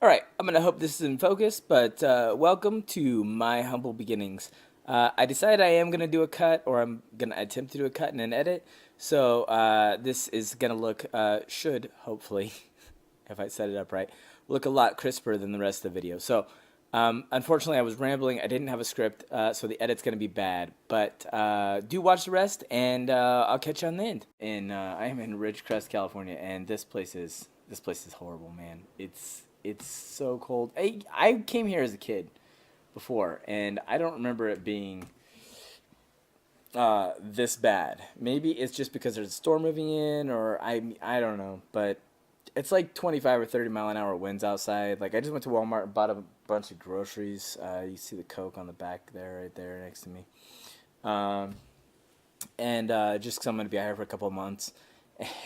All right, I'm gonna hope this is in focus, but welcome to my humble beginnings. I decided I am gonna do a cut, or I'm gonna attempt to do a cut and an edit. So this is gonna look, should hopefully, if I set it up right, look a lot crisper than the rest of the video. So unfortunately, I was rambling. I didn't have a script, so the edit's gonna be bad. But do watch the rest, and I'll catch you on the end. And I am in Ridgecrest, California, and this place is horrible, man. It's so cold. I came here as a kid before, and I don't remember it being this bad. Maybe it's just because there's a storm moving in, or I don't know. But it's like 25 or 30-mile-an-hour winds outside. Like I just went to Walmart and bought a bunch of groceries. You see the Coke on the back there, right there next to me. Um, and just 'cause I'm gonna be out here for a couple of months,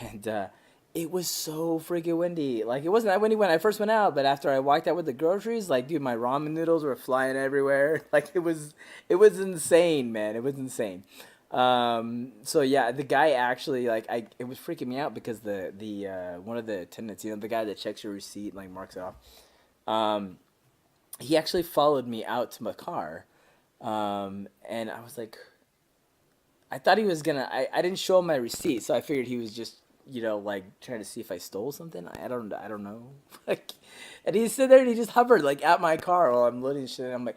and it was so freaking windy. Like it wasn't that windy when I first went out, but after I walked out with the groceries, like dude, my ramen noodles were flying everywhere. Like it was insane, man. It was insane. So yeah, the guy actually it was freaking me out because the one of the attendants, the guy that checks your receipt and like marks it off, um, he actually followed me out to my car, and I was like, I thought he was gonna. I didn't show him my receipt, so I figured he was just like trying to see if I stole something. I don't know. Like, and he stood there and he just hovered like at my car while I'm loading shit. And I'm like,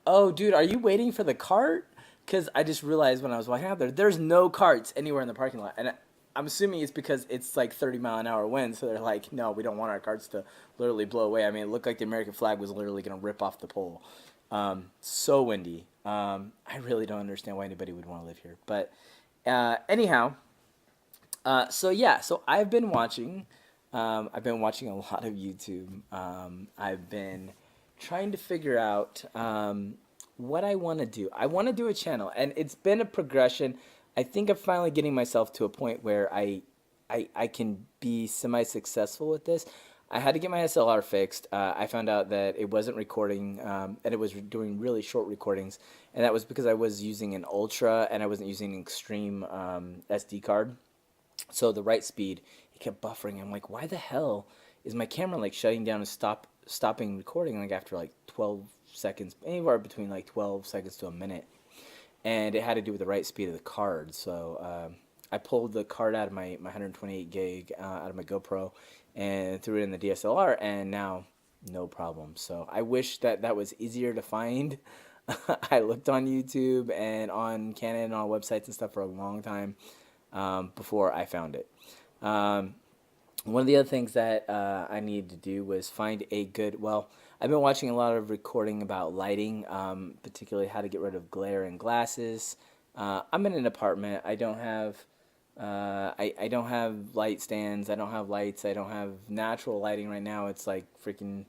oh, dude, are you waiting for the cart? Because I just realized when I was walking out there's no carts anywhere in the parking lot, and I'm assuming it's because it's like 30-mile-an-hour wind, so they're like, no, we don't want our carts to literally blow away. I mean, it looked like the American flag was literally gonna rip off the pole. So windy. I really don't understand why anybody would want to live here. But anyhow, so yeah, so I've been watching. I've been watching a lot of YouTube. I've been trying to figure out what I want to do. I want to do a channel, and it's been a progression. I think I'm finally getting myself to a point where I can be semi-successful with this. I had to get my SLR fixed. I found out that it wasn't recording, and it was doing really short recordings, and that was because I was using an Ultra and I wasn't using an extreme SD card. So the write speed, it kept buffering. I'm like, why the hell is my camera like shutting down and stopping recording like after like 12 seconds, anywhere between like 12 seconds to a minute? And it had to do with the write speed of the card. So I pulled the card out of my 128 gig out of my GoPro and threw it in the DSLR, and now no problem. So I wish that that was easier to find. I looked on YouTube and on Canon and on websites and stuff for a long time before I found it. Um, One of the other things that I needed to do was find a good, well, I've been watching a lot of recording about lighting, particularly how to get rid of glare in glasses. I'm in an apartment. I don't have light stands. I don't have lights. I don't have natural lighting right now. It's like freaking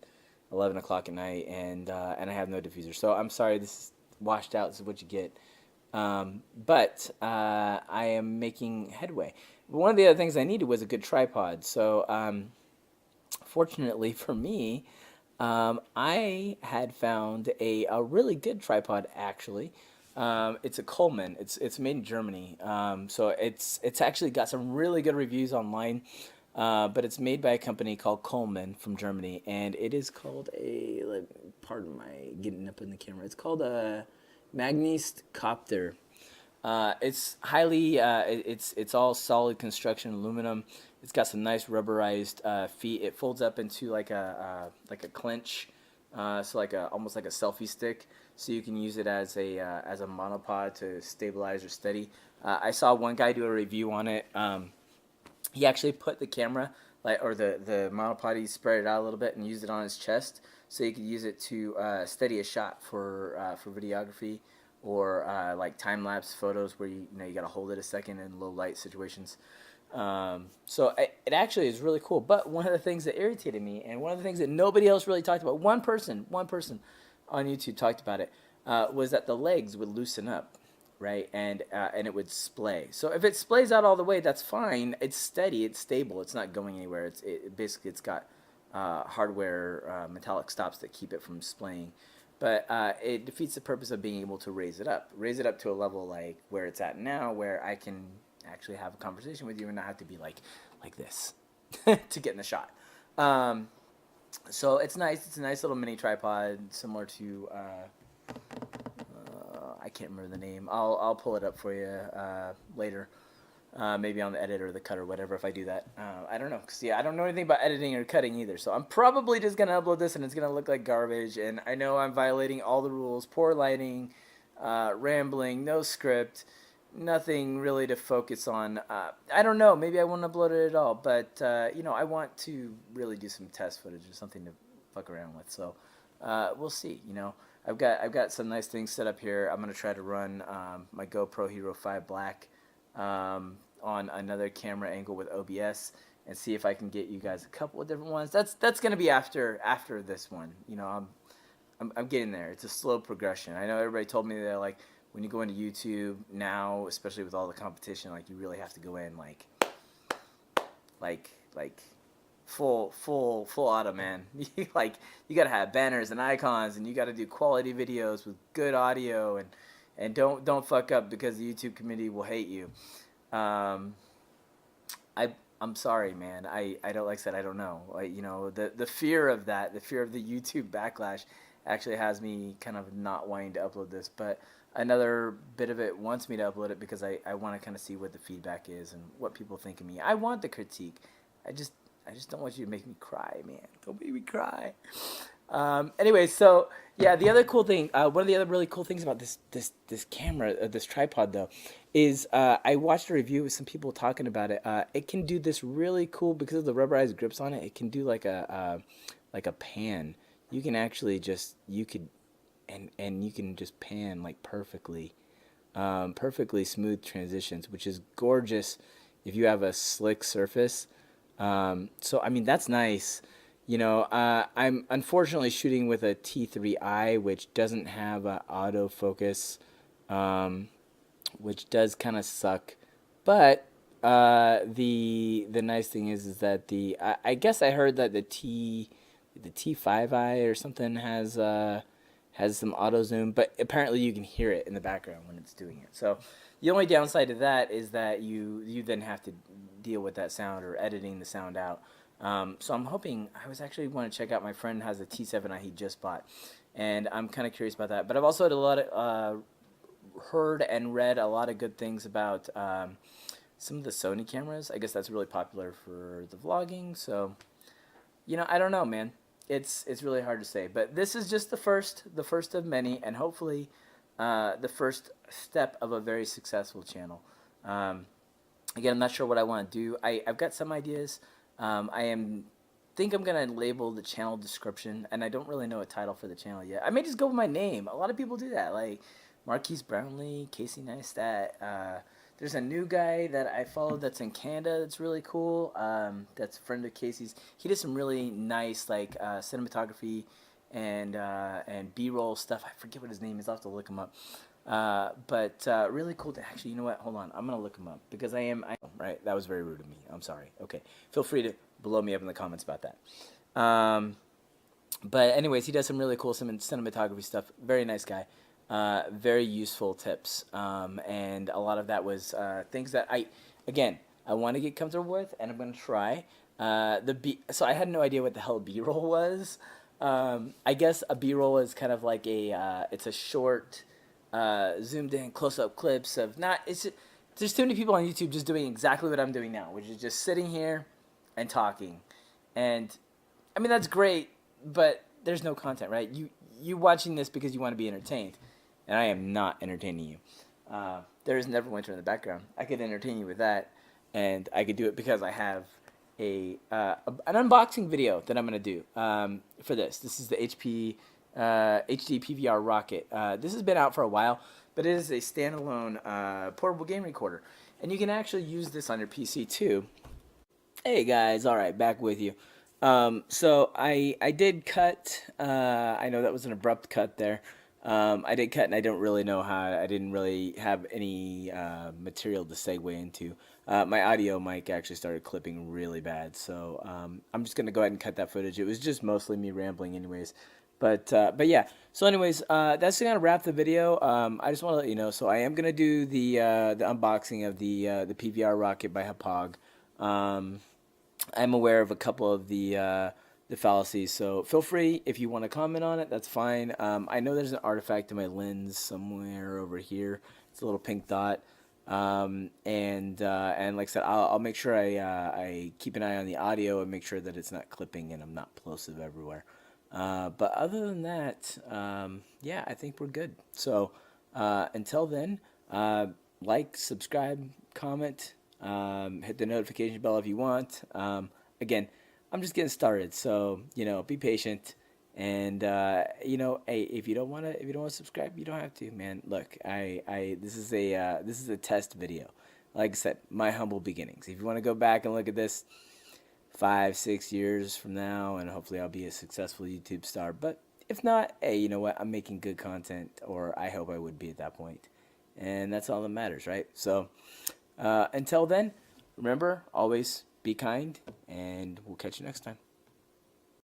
11 o'clock at night, and I have no diffuser. So I'm sorry, this is washed out. This is what you get. But I am making headway. One of the other things I needed was a good tripod. So fortunately for me, I had found a really good tripod actually. It's a Coleman. It's made in Germany. So it's actually got some really good reviews online. But it's made by a company called Coleman from Germany, and it is called pardon my getting up in the camera. It's called a Magnist Copter. It's all solid construction aluminum. It's got some nice rubberized feet. It folds up into like a clench, so like a almost like a selfie stick. So you can use it as a monopod to stabilize or steady. I saw one guy do a review on it. He actually put the camera or the monopod, he spread it out a little bit and used it on his chest, so you could use it to steady a shot for videography, or like time lapse photos where you got to hold it a second in low light situations. It actually is really cool. But one of the things that irritated me, and one of the things that nobody else really talked about, one person on YouTube talked about it, was that the legs would loosen up, right? And it would splay. So if it splays out all the way, that's fine. It's steady. It's stable. It's not going anywhere. Basically it's got hardware metallic stops that keep it from splaying. But it defeats the purpose of being able to raise it up to a level like where it's at now, where I can actually have a conversation with you and not have to be like this to get in the shot. Um, So it's nice. It's a nice little mini tripod, similar to I can't remember the name. I'll pull it up for you later. Maybe on the edit or the cut or whatever if I do that. I don't know. Cause yeah, I don't know anything about editing or cutting either. So I'm probably just gonna upload this and it's gonna look like garbage. And I know I'm violating all the rules: poor lighting, rambling, no script, nothing really to focus on. I don't know. Maybe I won't upload it at all. But you know, I want to really do some test footage or something to fuck around with. So we'll see. You know, I've got some nice things set up here. I'm gonna try to run my GoPro Hero 5 Black. On another camera angle with OBS and see if I can get you guys a couple of different ones. That's gonna be after this one. You know, I'm getting there. It's a slow progression. I know everybody told me that like when you go into YouTube now, especially with all the competition, like you really have to go in like full auto, man. Like you gotta have banners and icons and you gotta do quality videos with good audio and don't fuck up because the YouTube community will hate you. Um, I'm sorry, man. I don't like I said I don't know. You know the fear of that, the fear of the YouTube backlash, actually has me kind of not wanting to upload this. But another bit of it wants me to upload it because I want to kind of see what the feedback is and what people think of me. I want the critique. I just don't want you to make me cry, man. Don't make me cry. Anyway, so yeah, the other cool thing, one of the other really cool things about this camera, this tripod though, is I watched a review with some people talking about it. It can do this really cool because of the rubberized grips on it. It can do like a pan. You can actually just you could and you can just pan like perfectly, perfectly smooth transitions, which is gorgeous if you have a slick surface. So I mean that's nice. You know, I'm unfortunately shooting with a T3i, which doesn't have autofocus, which does kind of suck. But the nice thing is that I guess I heard that the T5i or something has some auto zoom, but apparently you can hear it in the background when it's doing it. So the only downside to that is that you then have to deal with that sound or editing the sound out. So I'm hoping, I was actually want to check out, my friend has a T7i he just bought, and I'm kind of curious about that. But I've also had a lot of, heard and read a lot of good things about some of the Sony cameras. I guess that's really popular for the vlogging, so, you know, I don't know, man. It's really hard to say. But this is just the first of many, and hopefully the first step of a very successful channel. Again, I'm not sure what I want to do. I've got some ideas. Think I'm gonna label the channel description, and I don't really know a title for the channel yet. I may just go with my name. A lot of people do that, like Marquise Brownlee, Casey Neistat. There's a new guy that I followed that's in Canada that's really cool. That's a friend of Casey's. He did some really nice like cinematography and B-roll stuff. I forget what his name is. I'll have to look him up. But really cool to actually, you know what? Hold on, I'm gonna look him up because right. That was very rude of me. I'm sorry. Okay, feel free to blow me up in the comments about that. But anyways, he does some really cool cinematography stuff. Very nice guy. Very useful tips. And a lot of that was things that I want to get comfortable with, and I'm gonna try. So I had no idea what the hell B-roll was. I guess a B-roll is kind of like it's a short. Zoomed in close-up clips of there's too many people on YouTube just doing exactly what I'm doing now, which is just sitting here and talking. And I mean that's great, but there's no content, right? You watching this because you want to be entertained, and I am not entertaining you. There is Neverwinter in the background. I could entertain you with that, and I could do it because I have an unboxing video that I'm gonna do for this. This is the HD PVR Rocket. This has been out for a while, but it is a standalone portable game recorder, and you can actually use this on your PC too. Hey guys, all right, back with you. So I did cut. I know that was an abrupt cut there. I did cut, and I don't really know how. I didn't really have any material to segue into. My audio mic actually started clipping really bad, so I'm just gonna go ahead and cut that footage. It was just mostly me rambling, anyways. But yeah. So anyways, that's gonna wrap the video. I just want to let you know. So I am gonna do the unboxing of the PVR Rocket by Hapog. I'm aware of a couple of the the fallacies. So feel free if you want to comment on it. That's fine. I know there's an artifact in my lens somewhere over here. It's a little pink dot. And like I said, I'll make sure I keep an eye on the audio and make sure that it's not clipping and I'm not plosive everywhere. But other than that, yeah, I think we're good. So until then, like, subscribe, comment, hit the notification bell if you want. Again, I'm just getting started, so be patient. And hey, if you don't want to subscribe, you don't have to, man. Look, this is a test video. Like I said, my humble beginnings. If you want to go back and look at this 5, 6 years from now, and hopefully I'll be a successful YouTube star. But if not, hey, you know what? I'm making good content, or I hope I would be at that point, and that's all that matters, right? So until then, remember, always be kind, and we'll catch you next time.